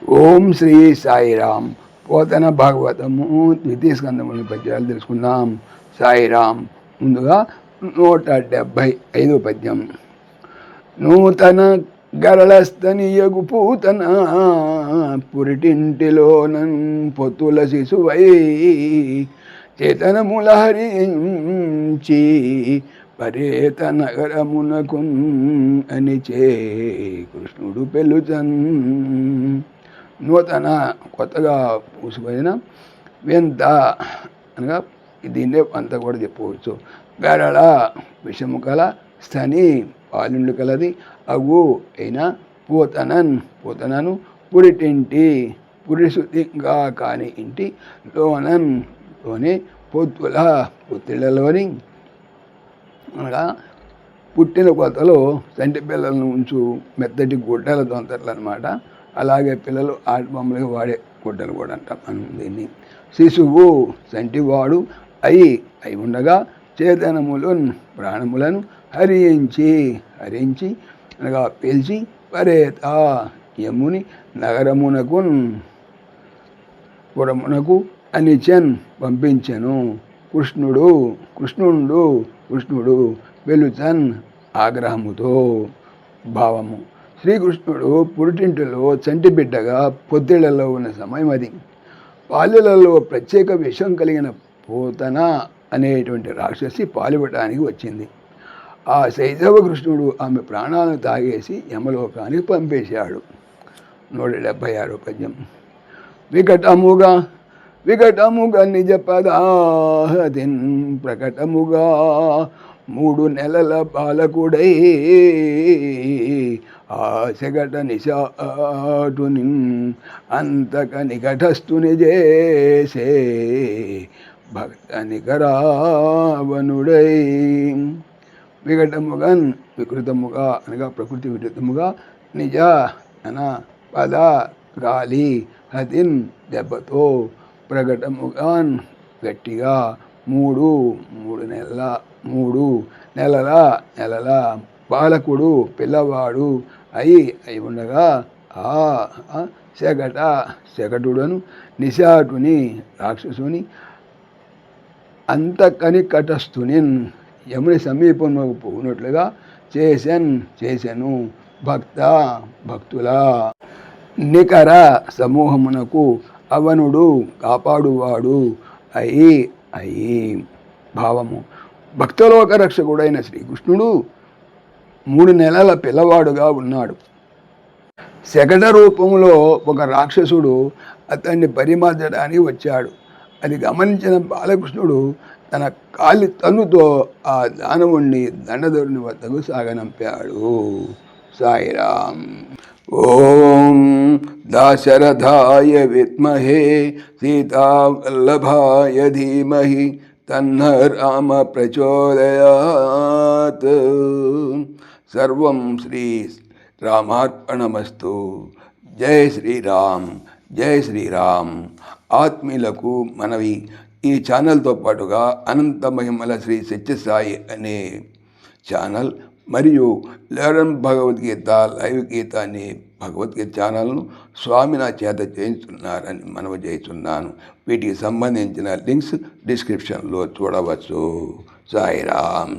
ఓం శ్రీ సాయిరామ్. పోతన భాగవతము ద్వితీయ స్కందముల పద్యాలు తెలుసుకుందాం. సాయిరామ్. ముందుగా 175 పద్యం. నూతన గరళస్తనియగు పూతన పురిటింటిలోనన్ పొత్తుల శిశువై చేతనముల హరించి పరేత నగరమునకున్ అనిచే కృష్ణుడు పెళ్ళుచన్. నూతన కొత్తగా పూసిపోయిన వెంత అనగా దీన్నే అంతా కూడా చెప్పవచ్చు. గరళ విషము కల, స్థని పాలుండు కలది, అగు అయినా పూతనను పురిటింటి పురిశుద్ధిగా కాని ఇంటి లోనే పొత్తిళ్ళలోని అనగా పుట్టిన కొత్తలో సంటి పిల్లలను ఉంచు మెత్తటి గుడ్డల దొంతట్లు అనమాట. అలాగే పిల్లలు ఆట బొమ్మలుగా వాడే గుడ్డలు కూడా అంటాం మనం దీన్ని. శిశువు సంటివాడు అయి ఉండగా చేతనములు ప్రాణములను హరించి అనగా పిలిచి పరేత యముని నగరమునకు పురమునకు అనిచన్ పంపించెను. కృష్ణుడు వెలుచన్ ఆగ్రహముతో. భావము: శ్రీకృష్ణుడు పురిటింటిలో చంటి బిడ్డగా పొత్తిళ్లలో ఉన్న సమయం అది. పాలులలో ప్రత్యేక విషం కలిగిన పోతన అనేటువంటి రాక్షసి పాలివ్వటానికి వచ్చింది. ఆ శైశవ కృష్ణుడు ఆమె ప్రాణాలను తాగేసి యమలోకానికి పంపేశాడు. 176 పద్యం. వికటముగా నిజ పదాహతిన్ ప్రకటముగా 3 నెలల బాలకుడై ఆశగట నిశాటుని అంతక నికటస్థుని చేసే భక్త నికరావణుడై. వికృతముగా అనగా ప్రకృతి విరుద్ధముగా, నిజ అన పద గాలి, హతిన్ దెబ్బతో, ప్రకటముగా గట్టిగా, 3 నెలల బాలకుడు పిల్లవాడు అయి ఉండగా శకటుడను నిశాటుని రాక్షసుని అంతకని కటస్థుని యముని సమీపంలో పోనట్లుగా చేసెను భక్తుల నికర సమూహమునకు అవనుడు కాపాడువాడు అయి. భావము: భక్తలోక రక్షకుడైన శ్రీకృష్ణుడు 3 నెలల పిల్లవాడుగా ఉన్నాడు. శకట రూపంలో ఒక రాక్షసుడు అతన్ని పరిమార్చడానికి వచ్చాడు. అది గమనించిన బాలకృష్ణుడు తన కాలి తన్నుతో ఆ దానవుణ్ణి దండధరుని వద్దకు సాగనంపాడు. సాయిరామ్. ఓం దాశరథాయ విద్మహే సీతావల్లభాయ ధీమహి తన్న రామ ప్రచోదయాత్. సర్వం శ్రీ రామార్పణమస్తు. జై శ్రీరామ్, జై శ్రీరామ్. ఆత్మీయులకు మనవి, ఈ ఛానల్తో పాటుగా అనంత మహిమల శ్రీ సత్యసాయి అనే ఛానల్ మరియు లెర్న్ భగవద్గీత లైవ్ గీత అనే భగవద్గీత ఛానల్ను స్వామి నా చేత చేయించున్నారని మనవి చేస్తున్నాను. వీటికి సంబంధించిన లింక్స్ డిస్క్రిప్షన్లో చూడవచ్చు. సాయిరామ్.